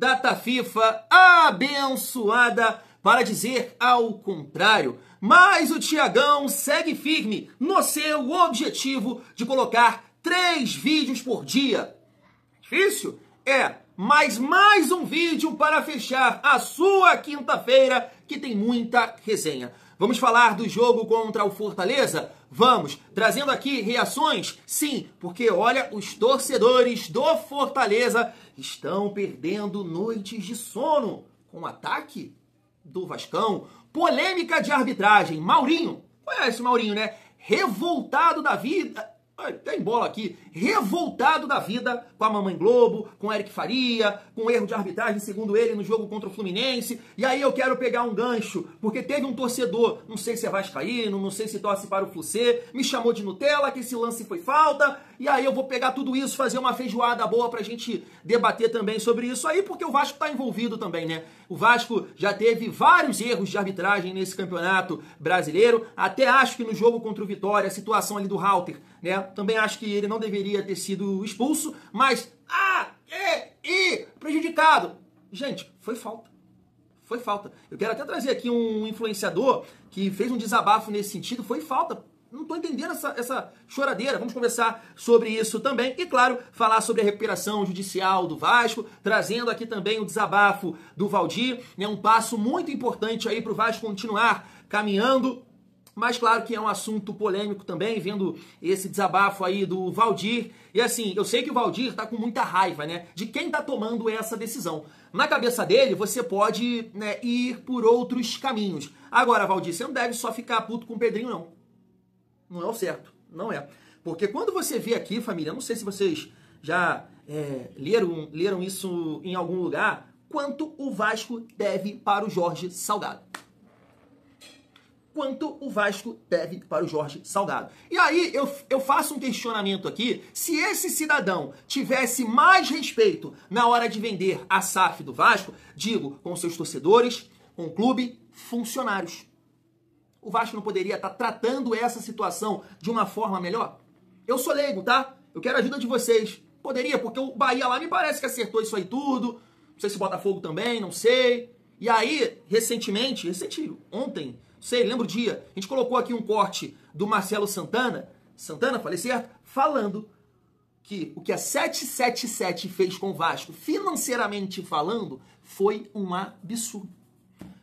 data FIFA abençoada, para dizer ao contrário. Mas o Thiagão segue firme no seu objetivo de colocar 3 vídeos por dia. Difícil? É, mas mais um vídeo para fechar a sua quinta-feira, que tem muita resenha. Vamos falar do jogo contra o Fortaleza? Vamos, trazendo aqui reações? Sim, porque olha, os torcedores do Fortaleza estão perdendo noites de sono com o ataque do Vascão. Polêmica de arbitragem. Maurinho, conhece o Maurinho, né? Revoltado da vida. Tem bola aqui. Revoltado da vida com a Mamãe Globo, com o Eric Faria, com o erro de arbitragem, segundo ele, no jogo contra o Fluminense. E aí eu quero pegar um gancho, porque teve um torcedor, não sei se é vascaíno, não sei se torce para o Flucê, me chamou de Nutella, que esse lance foi falta. E aí eu vou pegar tudo isso, fazer uma feijoada boa pra gente debater também sobre isso aí, porque o Vasco tá envolvido também, né? O Vasco já teve vários erros de arbitragem nesse campeonato brasileiro. Até acho que no jogo contra o Vitória, a situação ali do Halter, né? Também acho que ele não deveria ter sido expulso, mas prejudicado. Gente, foi falta. Foi falta. Eu quero até trazer aqui um influenciador que fez um desabafo nesse sentido. Foi falta. Não estou entendendo essa choradeira. Vamos conversar sobre isso também. E, claro, falar sobre a recuperação judicial do Vasco, trazendo aqui também o desabafo do Valdir, né? Um passo muito importante aí para o Vasco continuar caminhando. Mas claro que é um assunto polêmico também, vendo esse desabafo aí do Valdir. E assim, eu sei que o Valdir tá com muita raiva, né, de quem tá tomando essa decisão. Na cabeça dele, você pode, né, ir por outros caminhos. Agora, Valdir, você não deve só ficar puto com o Pedrinho, não. Não é o certo, não é. Porque quando você vê aqui, família, não sei se vocês já leram isso em algum lugar, quanto o Vasco deve para o Jorge Salgado. Quanto o Vasco deve para o Jorge Salgado. E aí eu faço um questionamento aqui, se esse cidadão tivesse mais respeito na hora de vender a SAF do Vasco, digo, com seus torcedores, com o clube, funcionários. O Vasco não poderia estar tratando essa situação de uma forma melhor? Eu sou leigo, tá? Eu quero a ajuda de vocês. Poderia, porque o Bahia lá me parece que acertou isso aí tudo. Não sei se o Botafogo também, não sei. E aí, ontem, sei, lembro o dia, a gente colocou aqui um corte do Marcelo Santana, falei certo? Falando que o que a 777 fez com o Vasco, financeiramente falando, foi um absurdo.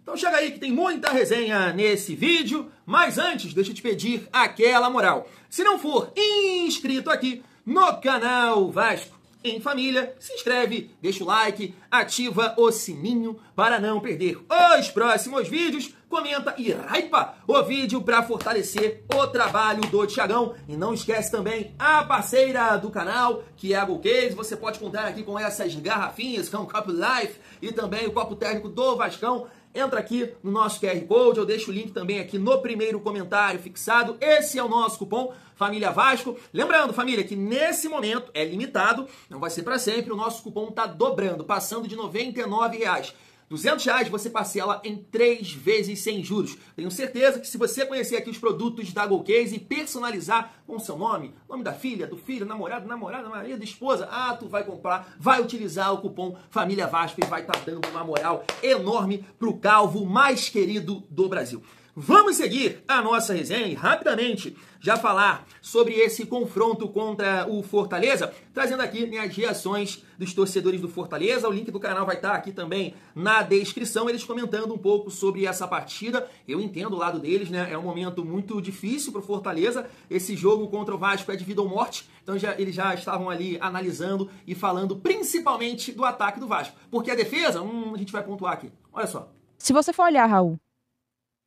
Então chega aí que tem muita resenha nesse vídeo, mas antes, deixa eu te pedir aquela moral. Se não for inscrito aqui no canal Vasco em Família, se inscreve, deixa o like, ativa o sininho para não perder os próximos vídeos, comenta e hypa o vídeo para fortalecer o trabalho do Thiagão. E não esquece também a parceira do canal, que é a GoCase. Você pode contar aqui com essas garrafinhas, com o Copo Life e também o copo térmico do Vascão. Entra aqui no nosso QR Code, eu deixo o link também aqui no primeiro comentário fixado. Esse é o nosso cupom Família Vasco. Lembrando, família, que nesse momento é limitado, não vai ser para sempre, o nosso cupom está dobrando, passando de R$ 99,00. R$200 você parcela em 3 vezes sem juros. Tenho certeza que se você conhecer aqui os produtos da GoCase e personalizar com o seu nome da filha, do filho, namorado, marido, esposa, tu vai comprar, vai utilizar o cupom Família Vasco e vai estar dando uma moral enorme pro calvo mais querido do Brasil. Vamos seguir a nossa resenha e rapidamente já falar sobre esse confronto contra o Fortaleza, trazendo aqui, né, as reações dos torcedores do Fortaleza. O link do canal vai estar aqui também na descrição, eles comentando um pouco sobre essa partida. Eu entendo o lado deles, né? É um momento muito difícil para o Fortaleza. Esse jogo contra o Vasco é de vida ou morte, então eles já estavam ali analisando e falando principalmente do ataque do Vasco. Porque a defesa, a gente vai pontuar aqui. Olha só. Se você for olhar, Raul,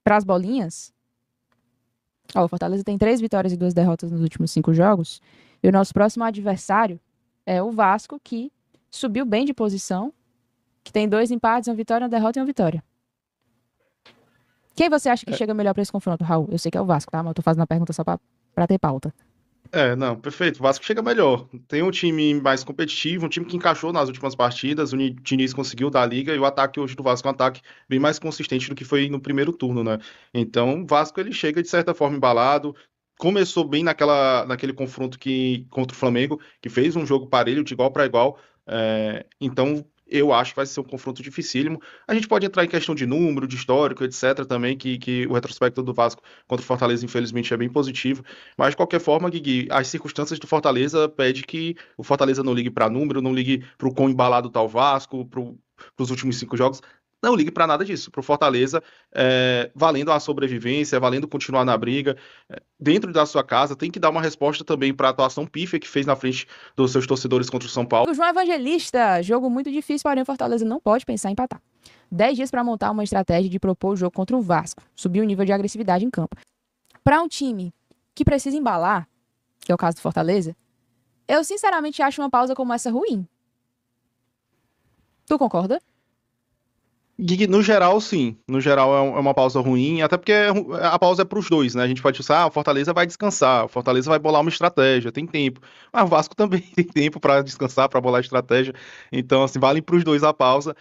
para as bolinhas, o Fortaleza tem 3 vitórias e 2 derrotas nos últimos 5 jogos, e o nosso próximo adversário é o Vasco, que subiu bem de posição, que tem 2 empates, uma vitória, uma derrota e uma vitória. Quem você acha que chega melhor para esse confronto, Raul? Eu sei que é o Vasco, tá? Mas eu tô fazendo a pergunta só para ter pauta. Não, perfeito. O Vasco chega melhor. Tem um time mais competitivo, um time que encaixou nas últimas partidas, o Diniz conseguiu dar a liga, e o ataque hoje do Vasco é um ataque bem mais consistente do que foi no primeiro turno, né? Então, o Vasco, ele chega de certa forma embalado, começou bem naquele confronto contra o Flamengo, que fez um jogo parelho, de igual para igual. Então, eu acho que vai ser um confronto dificílimo. A gente pode entrar em questão de número, de histórico, etc. também, que o retrospecto do Vasco contra o Fortaleza, infelizmente, é bem positivo. Mas, de qualquer forma, Gui, as circunstâncias do Fortaleza pedem que o Fortaleza não ligue para número, não ligue para o quão embalado tá o Vasco, para os últimos 5 jogos. Não ligue para nada disso. Para o Fortaleza, valendo a sobrevivência, valendo continuar na briga, dentro da sua casa, tem que dar uma resposta também para a atuação pífia que fez na frente dos seus torcedores contra o São Paulo. O João Evangelista, jogo muito difícil, porém o Fortaleza não pode pensar em empatar. 10 dias para montar uma estratégia de propor o jogo contra o Vasco, subir o nível de agressividade em campo. Para um time que precisa embalar, que é o caso do Fortaleza, eu sinceramente acho uma pausa como essa ruim. Tu concorda? Gui, no geral, sim. No geral, é uma pausa ruim, até porque a pausa é para os dois, né? A gente pode pensar, o Fortaleza vai descansar, o Fortaleza vai bolar uma estratégia, tem tempo. Mas o Vasco também tem tempo para descansar, para bolar estratégia. Então, assim, vale para os dois a pausa.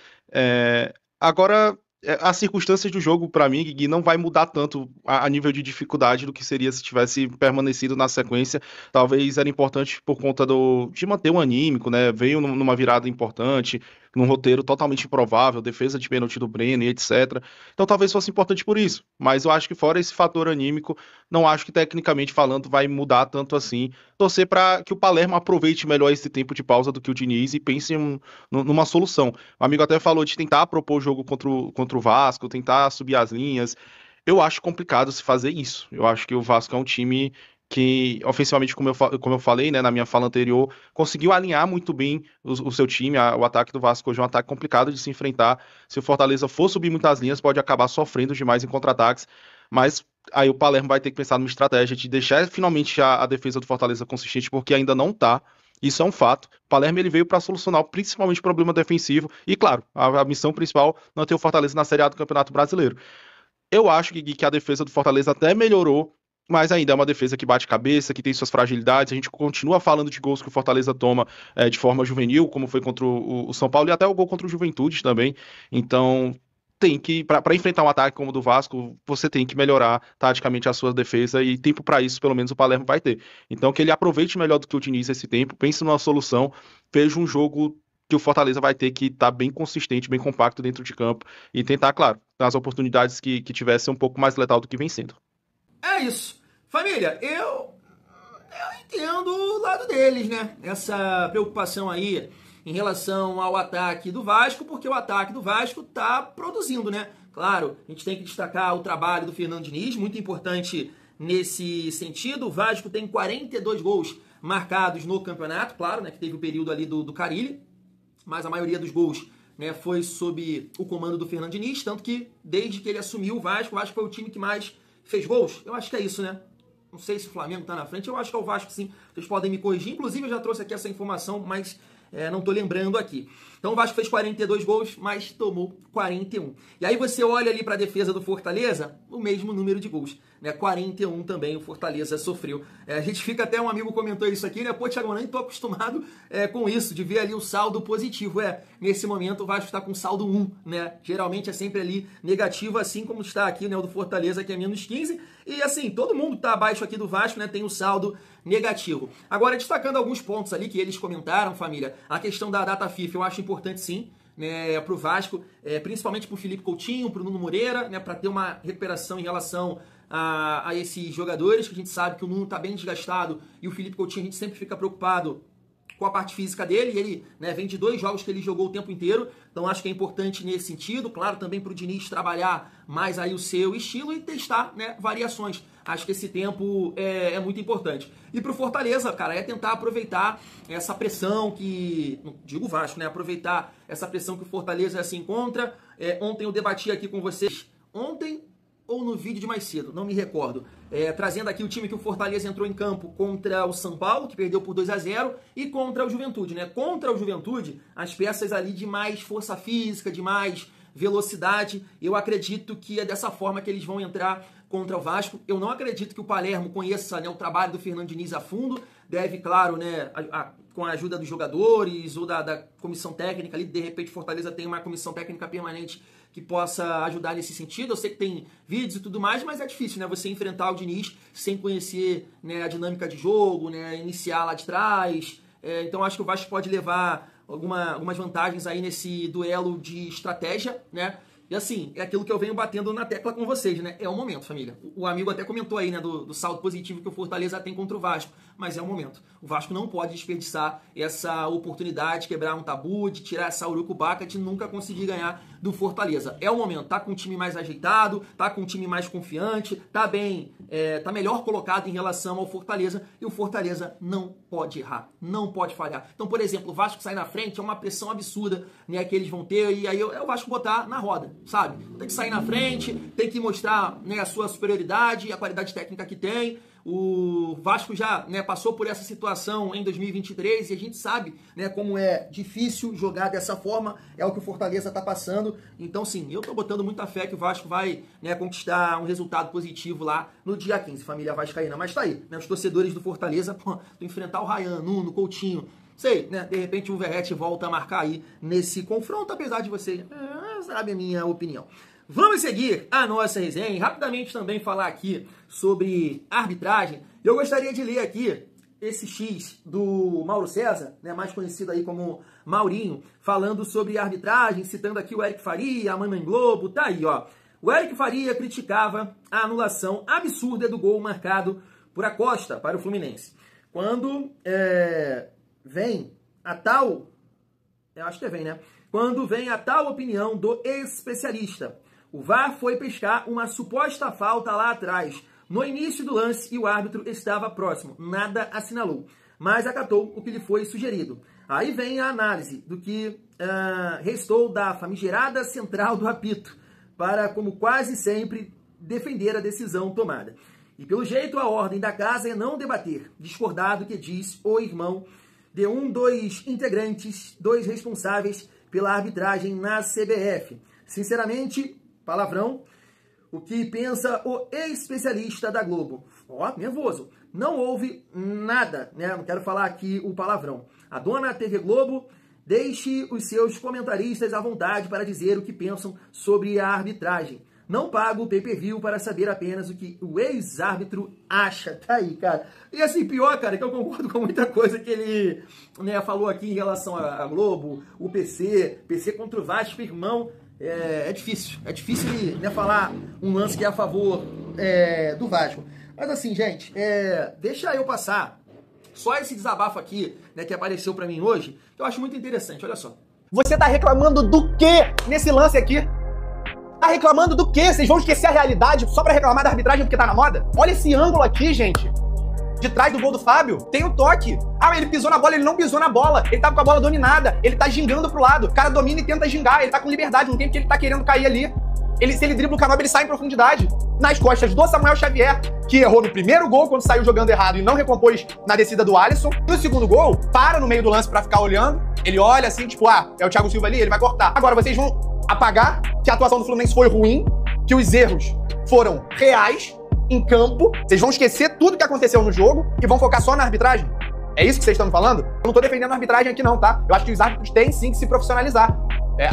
Agora, as circunstâncias do jogo, para mim, Gui, não vai mudar tanto a nível de dificuldade do que seria se tivesse permanecido na sequência. Talvez era importante por conta de manter o anímico, né? Veio numa virada importante, num roteiro totalmente improvável, defesa de pênalti do Breno e etc. Então talvez fosse importante por isso. Mas eu acho que fora esse fator anímico, não acho que tecnicamente falando vai mudar tanto assim. Torcer para que o Palermo aproveite melhor esse tempo de pausa do que o Diniz e pense numa solução. O amigo até falou de tentar propor o jogo contra o Vasco, tentar subir as linhas. Eu acho complicado se fazer isso. Eu acho que o Vasco é um time que, ofensivamente, como eu falei, né, na minha fala anterior, conseguiu alinhar muito bem o seu time. O ataque do Vasco hoje é um ataque complicado de se enfrentar. Se o Fortaleza for subir muitas linhas, pode acabar sofrendo demais em contra-ataques. Mas aí o Palermo vai ter que pensar numa estratégia de deixar finalmente a defesa do Fortaleza consistente, porque ainda não tá. Isso é um fato. O Palermo ele veio para solucionar principalmente o problema defensivo. E, claro, a missão principal não é ter o Fortaleza na Série A do Campeonato Brasileiro. Eu acho que a defesa do Fortaleza até melhorou, mas ainda é uma defesa que bate cabeça, que tem suas fragilidades. A gente continua falando de gols que o Fortaleza toma de forma juvenil, como foi contra o São Paulo, e até o gol contra o Juventude também. Então, tem que, para enfrentar um ataque como o do Vasco, você tem que melhorar taticamente a sua defesa, e tempo para isso, pelo menos, o Palermo vai ter. Então, que ele aproveite melhor do que o Diniz esse tempo, pense numa solução, veja um jogo que o Fortaleza vai ter que estar bem consistente, bem compacto dentro de campo, e tentar, claro, nas oportunidades que tiver, ser um pouco mais letal do que vem sendo. É isso. Família, eu entendo o lado deles, né? Essa preocupação aí em relação ao ataque do Vasco, porque o ataque do Vasco tá produzindo, né? Claro, a gente tem que destacar o trabalho do Fernando Diniz, muito importante nesse sentido. O Vasco tem 42 gols marcados no campeonato, claro, né? Que teve o período ali do Carille, mas a maioria dos gols, né, foi sob o comando do Fernando Diniz, tanto que desde que ele assumiu o Vasco foi o time que mais fez gols. Eu acho que é isso, né? Não sei se o Flamengo tá na frente, eu acho que é o Vasco sim. Vocês podem me corrigir. Inclusive eu já trouxe aqui essa informação, mas não tô lembrando aqui. Então o Vasco fez 42 gols, mas tomou 41. E aí você olha ali para a defesa do Fortaleza, o mesmo número de gols, né? 41 também o Fortaleza sofreu. A gente fica até, um amigo comentou isso aqui, né? Pô, Thiago, eu nem tô acostumado com isso, de ver ali o saldo positivo. Nesse momento o Vasco está com saldo 1, né? Geralmente é sempre ali negativo, assim como está aqui, né? O do Fortaleza, que é menos 15. E assim, todo mundo tá abaixo aqui do Vasco, né? Tem o saldo negativo. Agora, destacando alguns pontos ali que eles comentaram, família, a questão da data FIFA eu acho importante sim, né, para o Vasco, principalmente para o Felipe Coutinho, para o Nuno Moreira, né, para ter uma recuperação em relação a esses jogadores, que a gente sabe que o Nuno está bem desgastado e o Felipe Coutinho a gente sempre fica preocupado com a parte física dele, e ele, né, vem de 2 jogos que ele jogou o tempo inteiro, então acho que é importante nesse sentido, claro, também para o Diniz trabalhar mais aí o seu estilo e testar, né, variações. Acho que esse tempo é muito importante. E para o Fortaleza, cara, é tentar aproveitar essa pressão que, não digo Vasco, né, aproveitar essa pressão que o Fortaleza se encontra. Ontem eu debati aqui com vocês, ontem ou no vídeo de mais cedo, não me recordo, trazendo aqui o time que o Fortaleza entrou em campo contra o São Paulo, que perdeu por 2-0, e contra o Juventude, né? Contra o Juventude, as peças ali de mais força física, de mais velocidade, eu acredito que é dessa forma que eles vão entrar contra o Vasco. Eu não acredito que o Palermo conheça, né, o trabalho do Fernando Diniz a fundo, deve, claro, né, com a ajuda dos jogadores ou da comissão técnica ali, de repente Fortaleza tem uma comissão técnica permanente que possa ajudar nesse sentido. Eu sei que tem vídeos e tudo mais, mas é difícil, né, você enfrentar o Diniz sem conhecer, né, a dinâmica de jogo, né, iniciar lá de trás. Então acho que o Vasco pode levar algumas vantagens aí nesse duelo de estratégia, né? E assim, é aquilo que eu venho batendo na tecla com vocês, né? É o momento, família. O amigo até comentou aí, né, do saldo positivo que o Fortaleza tem contra o Vasco. Mas é o momento. O Vasco não pode desperdiçar essa oportunidade de quebrar um tabu, de tirar essa urucubaca, de nunca conseguir ganhar do Fortaleza. É o momento. Tá com um time mais ajeitado, tá com um time mais confiante, tá bem, tá melhor colocado em relação ao Fortaleza. E o Fortaleza não pode errar, não pode falhar. Então, por exemplo, o Vasco sair na frente é uma pressão absurda, né, que eles vão ter. E aí é o Vasco botar na roda, sabe? Tem que sair na frente, tem que mostrar, né, a sua superioridade, a qualidade técnica que tem. O Vasco já, né, passou por essa situação em 2023 e a gente sabe, né, como é difícil jogar dessa forma, é o que o Fortaleza está passando. Então, sim, eu estou botando muita fé que o Vasco vai, né, conquistar um resultado positivo lá no dia 15, família vascaína. Mas tá aí, né, os torcedores do Fortaleza, pô, enfrentar o Ryan, Nuno, Coutinho, sei, né, de repente o Verratti volta a marcar aí nesse confronto, apesar de você, sabe a minha opinião. Vamos seguir a nossa resenha e rapidamente também falar aqui sobre arbitragem. Eu gostaria de ler aqui esse X do Mauro César, né, mais conhecido aí como Maurinho, falando sobre arbitragem, citando aqui o Eric Faria, a Mamãe Globo, tá aí, ó. O Eric Faria criticava a anulação absurda do gol marcado por Acosta para o Fluminense. Quando vem a tal... Eu acho que vem, né? Quando vem a tal opinião do especialista. O VAR foi pescar uma suposta falta lá atrás, no início do lance, e o árbitro estava próximo. Nada assinalou, mas acatou o que lhe foi sugerido. Aí vem a análise do que restou da famigerada central do apito, para, como quase sempre, defender a decisão tomada. E pelo jeito a ordem da casa é não debater, discordar do que diz o irmão de dos integrantes, dos responsáveis pela arbitragem na CBF. Sinceramente, palavrão, o que pensa o especialista da Globo. Ó, nervoso. Não houve nada, né? Não quero falar aqui o palavrão. A dona TV Globo, deixe os seus comentaristas à vontade para dizer o que pensam sobre a arbitragem. Não pago o pay-per-view para saber apenas o que o ex-árbitro acha. Tá aí, cara. E assim, pior, cara, que eu concordo com muita coisa que ele, né, falou aqui em relação à Globo, o PC contra o Vasco, irmão. É difícil, né, falar um lance que é a favor do Vasco. Mas assim, gente, deixa eu passar só esse desabafo aqui, né, que apareceu pra mim hoje, que eu acho muito interessante, olha só. Você tá reclamando do quê nesse lance aqui? Tá reclamando do quê? Vocês vão esquecer a realidade só pra reclamar da arbitragem porque tá na moda? Olha esse ângulo aqui, gente. De trás do gol do Fábio, tem o toque. Ah, ele pisou na bola, ele não pisou na bola. Ele tava com a bola dominada, ele tá gingando pro lado. O cara domina e tenta gingar, ele tá com liberdade, não tem porque ele tá querendo cair ali. Se ele dribla o Canobi, ele sai em profundidade. Nas costas do Samuel Xavier, que errou no primeiro gol quando saiu jogando errado e não recompôs na descida do Alisson. No segundo gol, para no meio do lance pra ficar olhando. Ele olha assim, tipo, é o Thiago Silva ali, ele vai cortar. Agora, vocês vão apagar que a atuação do Fluminense foi ruim, que os erros foram reais em campo. Vocês vão esquecer tudo que aconteceu no jogo e vão focar só na arbitragem? É isso que vocês estão me falando? Eu não tô defendendo a arbitragem aqui não, tá? Eu acho que os árbitros têm sim que se profissionalizar.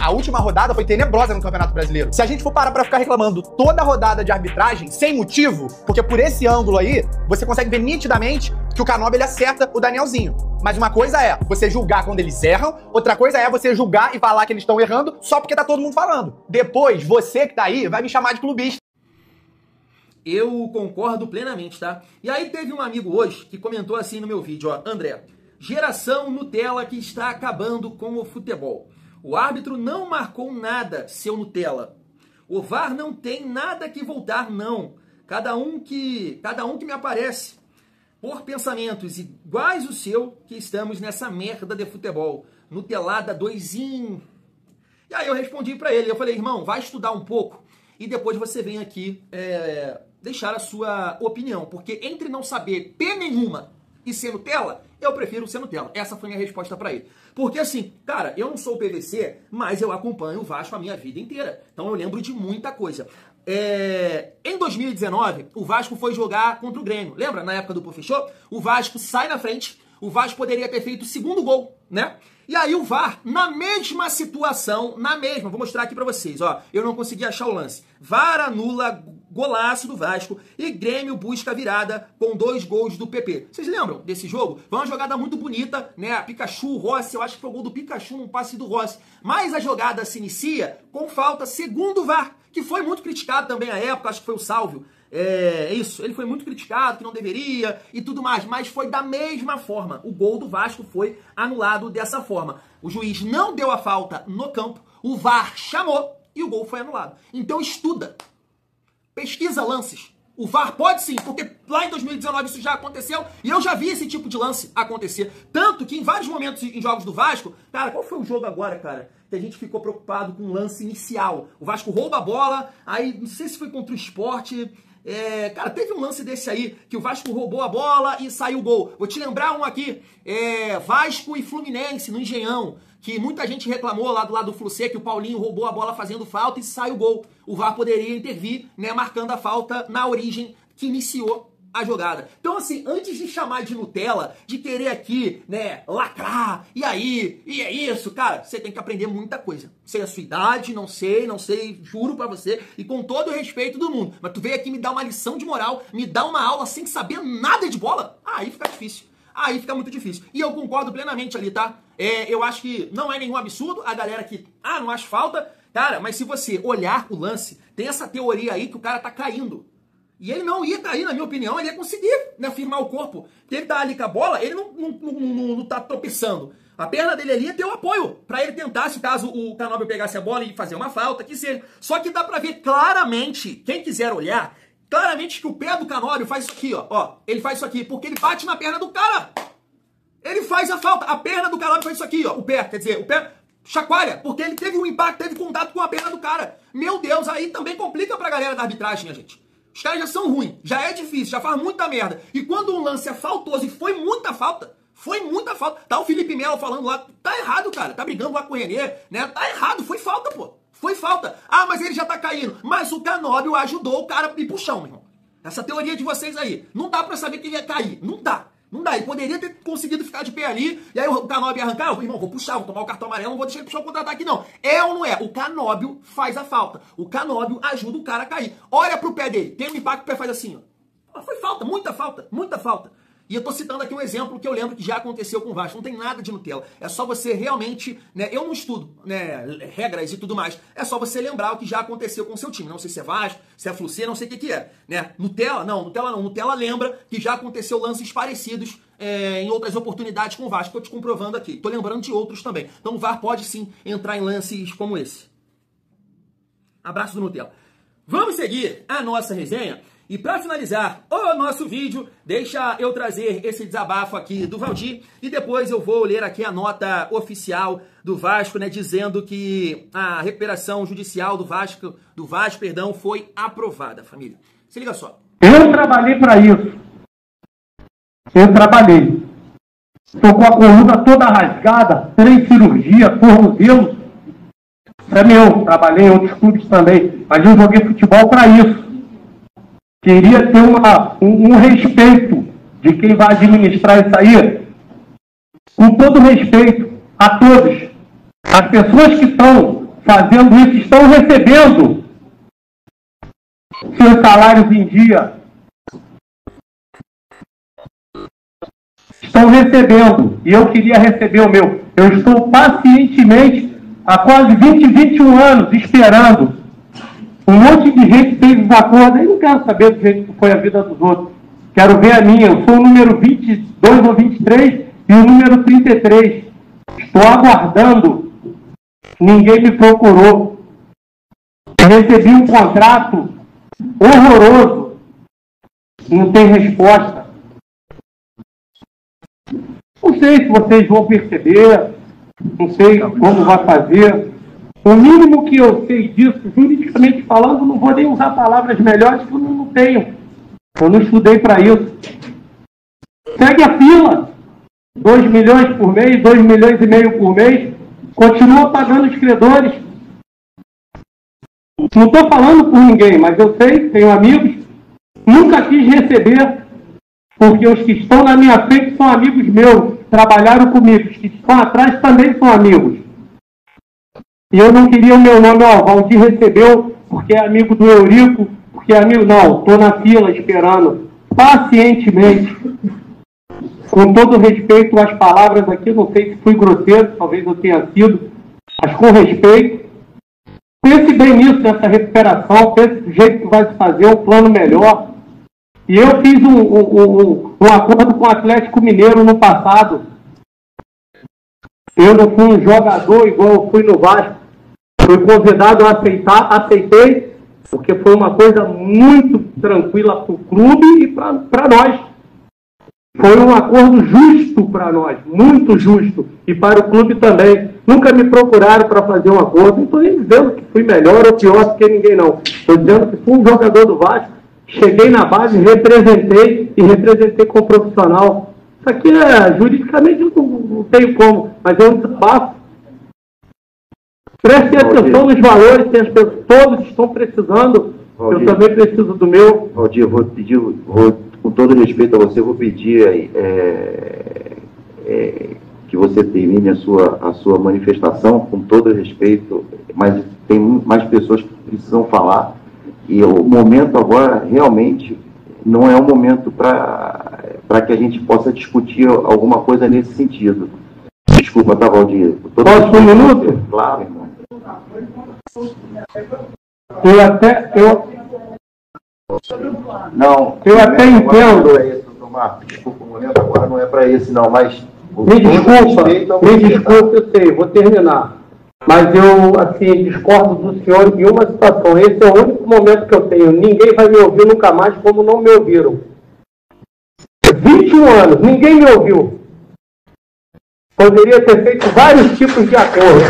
A última rodada foi tenebrosa no Campeonato Brasileiro. Se a gente for parar pra ficar reclamando toda a rodada de arbitragem, sem motivo, porque por esse ângulo aí, você consegue ver nitidamente que o Canobi, ele acerta o Danielzinho. Mas uma coisa é você julgar quando eles erram, outra coisa é você julgar e falar que eles estão errando só porque tá todo mundo falando. Depois, você que tá aí, vai me chamar de clubista. Eu concordo plenamente, tá? E aí teve um amigo hoje que comentou assim no meu vídeo, ó, André, geração Nutella que está acabando com o futebol. O árbitro não marcou nada, seu Nutella. O VAR não tem nada que voltar, não. Cada um que me aparece por pensamentos iguais o seu, que estamos nessa merda de futebol. Nutelada 2 in. E aí eu respondi pra ele, eu falei, irmão, vai estudar um pouco e depois você vem aqui deixar a sua opinião. Porque entre não saber P nenhuma e ser Nutella, eu prefiro ser Nutella. Essa foi a minha resposta pra ele. Porque assim, cara, eu não sou PVC, mas eu acompanho o Vasco a minha vida inteira. Então eu lembro de muita coisa. Em 2019, o Vasco foi jogar contra o Grêmio. Lembra? Na época do Pô Fechou? O Vasco sai na frente. O Vasco poderia ter feito o segundo gol, né? E aí o VAR, na mesma situação, vou mostrar aqui pra vocês, ó. Eu não consegui achar o lance. VAR anula Golaço do Vasco. E Grêmio busca a virada com 2 gols do PP. Vocês lembram desse jogo? Foi uma jogada muito bonita, né? Pikachu, Rossi, eu acho que foi o gol do Pikachu num passe do Rossi. Mas a jogada se inicia com falta segundo o VAR, que foi muito criticado também à época, acho que foi o Sálvio. É isso, ele foi muito criticado, que não deveria e tudo mais, mas foi da mesma forma. O gol do Vasco foi anulado dessa forma. O juiz não deu a falta no campo, o VAR chamou e o gol foi anulado. Então estuda, pesquisa lances. O VAR pode sim, porque lá em 2019 isso já aconteceu e eu já vi esse tipo de lance acontecer. Tanto que em vários momentos em jogos do Vasco, cara, qual foi o jogo agora, cara? Que a gente ficou preocupado com o lance inicial. O Vasco rouba a bola, aí não sei se foi contra o Sport. Cara, teve um lance desse aí, que o Vasco roubou a bola e saiu o gol. Vou te lembrar um aqui, Vasco e Fluminense, no Engenhão, que muita gente reclamou lá do lado do Flucê, que o Paulinho roubou a bola fazendo falta e sai o gol. O VAR poderia intervir, né, marcando a falta na origem que iniciou a jogada. Então, assim, antes de chamar de Nutella, de querer aqui, né, lacrar, e aí, e é isso, cara, você tem que aprender muita coisa. Sei a sua idade, não sei, juro pra você, e com todo o respeito do mundo. Mas tu veio aqui me dar uma lição de moral, me dar uma aula sem saber nada de bola? Aí fica difícil. Aí fica muito difícil. E eu concordo plenamente ali, tá? Eu acho que não é nenhum absurdo a galera que, não acho falta. Cara, mas se você olhar o lance, tem essa teoria aí que o cara tá caindo. E ele não ia cair, na minha opinião, ele ia conseguir, né, firmar o corpo. Porque ele tá ali com a bola, ele não tá tropeçando. A perna dele ali ia ter o apoio pra ele tentar, se caso o Canóbio pegasse a bola e fazer uma falta, que seja. Só que dá pra ver claramente, quem quiser olhar, claramente que o pé do Canóbio faz isso aqui, ó. Ele faz isso aqui, porque ele bate na perna do cara. Ele faz a falta. A perna do Canóbio faz isso aqui, ó. O pé, quer dizer, o pé chacoalha, porque ele teve um impacto, teve contato com a perna do cara. Meu Deus, aí também complica pra galera da arbitragem, minha gente. Os caras já são ruins, já é difícil, já faz muita merda. E quando um lance é faltoso e foi muita falta, tá o Felipe Melo falando lá, tá errado, cara, tá brigando lá com o Renê, né, tá errado, foi falta, pô, foi falta. Mas ele já tá caindo, mas o Canóbio ajudou o cara a ir pro chão, meu irmão. Essa teoria de vocês aí, não dá pra saber que ele ia cair, não dá. Ele poderia ter conseguido ficar de pé ali, e aí o Canóbio ia arrancar, irmão, vou puxar, vou tomar o cartão amarelo, não vou deixar ele puxar o contra-ataque, não. É ou não é? O Canóbio faz a falta. O Canóbio ajuda o cara a cair. Olha pro pé dele, tem um impacto, o pé faz assim, ó. Foi falta, muita falta. E eu tô citando aqui um exemplo que eu lembro que já aconteceu com o Vasco. Não tem nada de Nutella. É só você realmente, né? Eu não estudo, né, regras e tudo mais. É só você lembrar o que já aconteceu com o seu time. Não sei se é Vasco, se é Flucê, não sei o que é, né? Nutella não. Nutella lembra que já aconteceu lances parecidos em outras oportunidades com o Vasco. Tô te comprovando aqui. Tô lembrando de outros também. Então o VAR pode sim entrar em lances como esse. Abraço do Nutella. Vamos seguir a nossa resenha. E para finalizar o nosso vídeo, deixa eu trazer esse desabafo aqui do Valdir e depois eu vou ler aqui a nota oficial do Vasco, né, dizendo que a recuperação judicial do Vasco, foi aprovada, família. Se liga só. Eu trabalhei para isso. Eu trabalhei. Estou com a coluna toda rasgada, 3 cirurgias, tornozelo. Isso é meu. Trabalhei em outros clubes também, mas eu joguei futebol para isso. Queria ter um respeito de quem vai administrar isso aí, com todo respeito a todos. As pessoas que estão fazendo isso estão recebendo seus salários em dia. Estão recebendo, e eu queria receber o meu. Eu estou pacientemente há quase 21 anos esperando. Um monte de gente fez os acordos, eu não quero saber do jeito que foi a vida dos outros. Quero ver a minha. Eu sou o número 22 ou 23 e o número 33. Estou aguardando. Ninguém me procurou. Eu recebi um contrato horroroso. Não tem resposta. Não sei se vocês vão perceber. Não sei como vai fazer. O mínimo que eu sei disso, juridicamente falando, não vou nem usar palavras melhores que eu não tenho. Eu não estudei para isso. Segue a fila. 2 milhões por mês, 2 milhões e meio por mês. Continua pagando os credores. Não estou falando por ninguém, mas eu sei, tenho amigos. Nunca quis receber, porque os que estão na minha frente são amigos meus. Trabalharam comigo. Os que estão atrás também são amigos. E eu não queria o meu nome, Valdir recebeu, porque é amigo do Eurico, porque que é amigo, não, estou na fila esperando pacientemente, com todo respeito às palavras aqui, não sei se fui grosseiro, talvez eu tenha sido, mas com respeito. Pense bem nisso, nessa recuperação, pense do jeito que vai se fazer, um plano melhor. E eu fiz um acordo com o Atlético Mineiro no passado. Eu não fui um jogador igual eu fui no Vasco. Fui convidado a aceitar, aceitei, porque foi uma coisa muito tranquila para o clube e para nós. Foi um acordo justo para nós, muito justo, e para o clube também. Nunca me procuraram para fazer um acordo, não estou nem dizendo que fui melhor ou pior do que ninguém, não. Estou dizendo que fui um jogador do Vasco, cheguei na base, representei como profissional. Isso aqui juridicamente não tenho como, mas é um desabafo. Prestem atenção nos valores que as pessoas, todos estão precisando. Valdir, eu também preciso do meu. Valdir, eu vou pedir, com todo respeito a você, vou pedir que você termine a sua manifestação, com todo respeito, mas tem mais pessoas que precisam falar, e o momento agora realmente não é um momento para que a gente possa discutir alguma coisa nesse sentido. Desculpa, tá, Valdir? Posso um minuto? Claro, irmão. Eu até entendo. É esse, Tomar. Desculpa, o momento agora não é para esse, não, mas. Me desculpa, eu sei, vou terminar. Mas eu, assim, discordo do senhor em uma situação. Esse é o único momento que eu tenho. Ninguém vai me ouvir nunca mais como não me ouviram. 21 anos, ninguém me ouviu. Poderia ter feito vários tipos de acordo.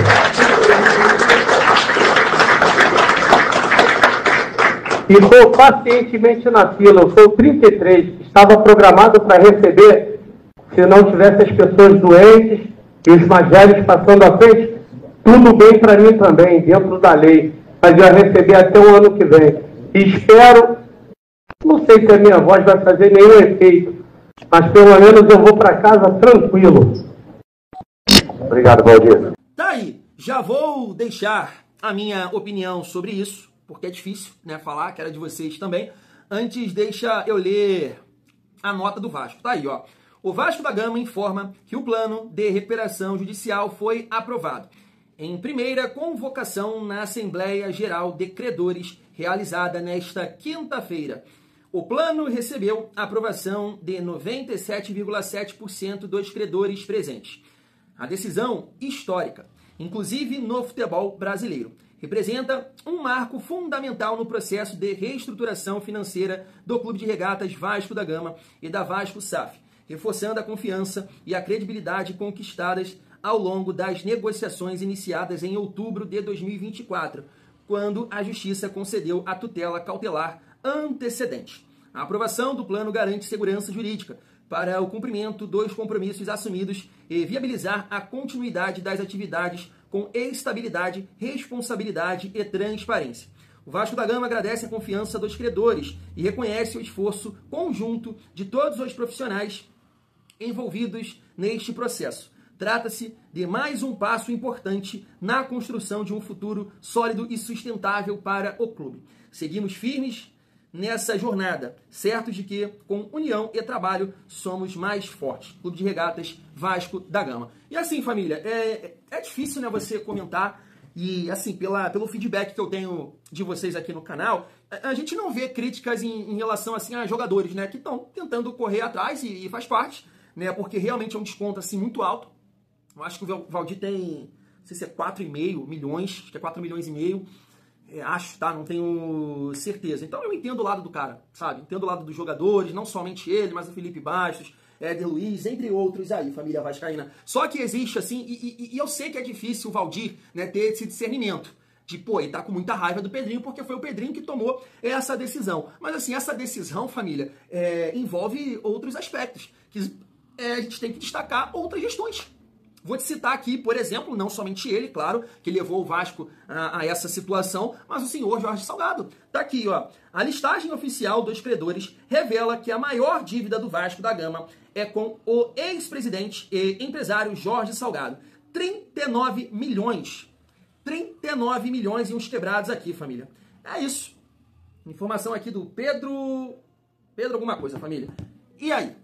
E estou pacientemente na fila. Eu sou 33. Estava programado para receber, se não tivesse as pessoas doentes e os mais velhos passando à frente, tudo bem para mim também, dentro da lei. Mas eu ia receber até o ano que vem. E espero, não sei se a minha voz vai fazer nenhum efeito, mas pelo menos eu vou para casa tranquilo. Obrigado, Valdir. Tá aí, já vou deixar a minha opinião sobre isso, porque é difícil, né, falar, que era de vocês também. Antes, deixa eu ler a nota do Vasco. Tá aí, ó. O Vasco da Gama informa que o plano de recuperação judicial foi aprovado em primeira convocação na Assembleia Geral de Credores, realizada nesta quinta-feira. O plano recebeu a aprovação de 97,7% dos credores presentes. A decisão histórica, inclusive no futebol brasileiro, representa um marco fundamental no processo de reestruturação financeira do Clube de Regatas Vasco da Gama e da Vasco SAF, reforçando a confiança e a credibilidade conquistadas ao longo das negociações iniciadas em outubro de 2024, quando a Justiça concedeu a tutela cautelar antecedente. A aprovação do plano garante segurança jurídica para o cumprimento dos compromissos assumidos e viabilizar a continuidade das atividades com estabilidade, responsabilidade e transparência. O Vasco da Gama agradece a confiança dos credores e reconhece o esforço conjunto de todos os profissionais envolvidos neste processo. Trata-se de mais um passo importante na construção de um futuro sólido e sustentável para o clube. Seguimos firmes nessa jornada, certos de que, com união e trabalho, somos mais fortes. Clube de Regatas Vasco da Gama. E assim, família, é difícil, né, você comentar, e assim, pelo feedback que eu tenho de vocês aqui no canal, a gente não vê críticas em relação assim, a jogadores, né, que estão tentando correr atrás e faz parte, né, porque realmente é um desconto assim, muito alto. Eu acho que o Valdir tem, não sei se é 4,5 milhões, acho que é 4 milhões e meio. Acho, tá? Não tenho certeza. Então eu entendo o lado do cara, sabe? Entendo o lado dos jogadores, não somente ele, mas o Felipe Bastos, Éder Luiz, entre outros aí, família vascaína. Só que existe, assim, e eu sei que é difícil o Valdir, né, ter esse discernimento. De, pô, ele tá com muita raiva do Pedrinho, porque foi o Pedrinho que tomou essa decisão. Mas, assim, essa decisão, família, envolve outros aspectos. Que a gente tem que destacar outras gestões. Vou te citar aqui, por exemplo, não somente ele, claro, que levou o Vasco a essa situação, mas o senhor Jorge Salgado. Tá aqui, ó. A listagem oficial dos credores revela que a maior dívida do Vasco da Gama é com o ex-presidente e empresário Jorge Salgado. 39 milhões. 39 milhões e uns quebrados aqui, família. É isso. Informação aqui do Pedro alguma coisa, família. E aí?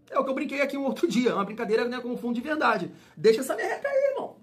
É o que eu brinquei aqui um outro dia, uma brincadeira, né, com fundo de verdade. Deixa essa merreca aí, irmão.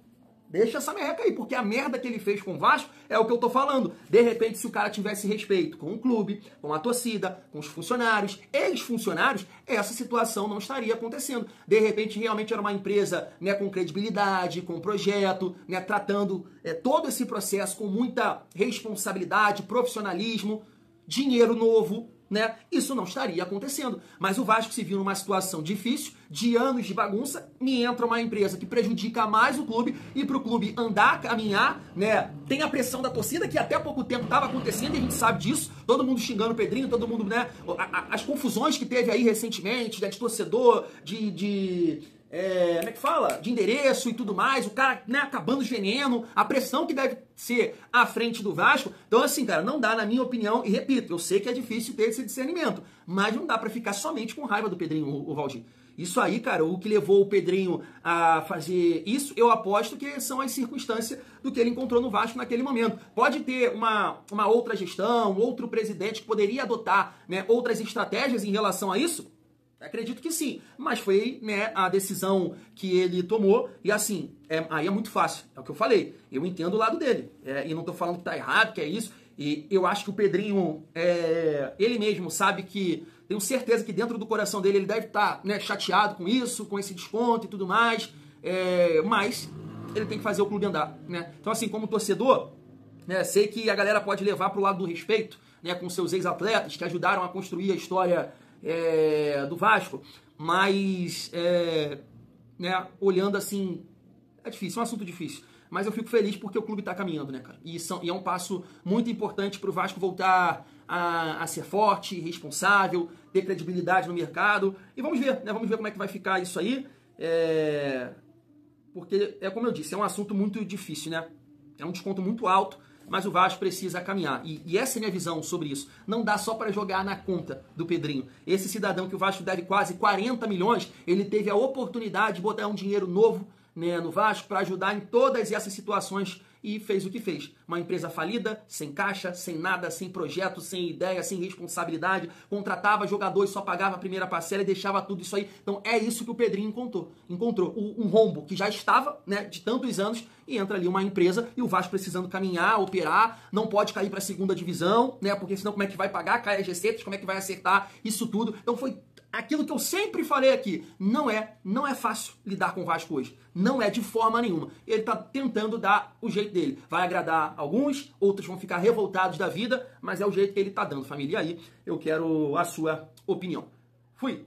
Deixa essa merreca aí, porque a merda que ele fez com o Vasco é o que eu tô falando. De repente, se o cara tivesse respeito com o clube, com a torcida, com os funcionários, ex-funcionários, essa situação não estaria acontecendo. De repente, realmente era uma empresa, né, com credibilidade, com projeto, né, tratando todo esse processo com muita responsabilidade, profissionalismo, dinheiro novo, né? Isso não estaria acontecendo. Mas o Vasco se viu numa situação difícil, de anos de bagunça, me entra uma empresa que prejudica mais o clube, e pro clube andar, caminhar, né? Tem a pressão da torcida, que até há pouco tempo estava acontecendo, e a gente sabe disso, todo mundo xingando o Pedrinho, todo mundo, né? As confusões que teve aí recentemente, né, de torcedor, como é que fala? De endereço e tudo mais, o cara, né, acabando os veneno, a pressão que deve ser à frente do Vasco. Então, assim, cara, não dá, na minha opinião, e repito, eu sei que é difícil ter esse discernimento, mas não dá pra ficar somente com raiva do Pedrinho, o Valdir. Isso aí, cara, o que levou o Pedrinho a fazer isso, eu aposto que são as circunstâncias do que ele encontrou no Vasco naquele momento. Pode ter uma outra gestão, outro presidente que poderia adotar, né, outras estratégias em relação a isso. Acredito que sim, mas foi, né, a decisão que ele tomou, e assim, aí é muito fácil, é o que eu falei, eu entendo o lado dele, e não tô falando que tá errado, que é isso, e eu acho que o Pedrinho, ele mesmo sabe que, tenho certeza que dentro do coração dele ele deve estar, né, chateado com isso, com esse desconto e tudo mais, mas ele tem que fazer o clube andar, né? Então, assim, como torcedor, né, sei que a galera pode levar pro lado do respeito, né, com seus ex-atletas que ajudaram a construir a história do Vasco, mas né, olhando assim, é difícil, é um assunto difícil, mas eu fico feliz porque o clube está caminhando, né, cara? E é um passo muito importante para o Vasco voltar a ser forte, responsável, ter credibilidade no mercado, e vamos ver, né, vamos ver como é que vai ficar isso aí, porque, como eu disse, é um assunto muito difícil, né, é um desconto muito alto, mas o Vasco precisa caminhar. E essa é a minha visão sobre isso. Não dá só para jogar na conta do Pedrinho. Esse cidadão que o Vasco deve quase 40 milhões, ele teve a oportunidade de botar um dinheiro novo, né, no Vasco para ajudar em todas essas situações, e fez o que fez. Uma empresa falida, sem caixa, sem nada, sem projeto, sem ideia, sem responsabilidade, contratava jogadores, só pagava a primeira parcela e deixava tudo isso aí. Então é isso que o Pedrinho encontrou um rombo que já estava, né, de tantos anos, e entra ali uma empresa, e o Vasco precisando caminhar, operar, não pode cair para a segunda divisão, né, porque senão como é que vai pagar, cai as receitas, como é que vai acertar isso tudo. Então foi aquilo que eu sempre falei aqui, não é fácil lidar com o Vasco hoje. Não é de forma nenhuma. Ele tá tentando dar o jeito dele. Vai agradar alguns, outros vão ficar revoltados da vida, mas é o jeito que ele tá dando, família. E aí eu quero a sua opinião. Fui!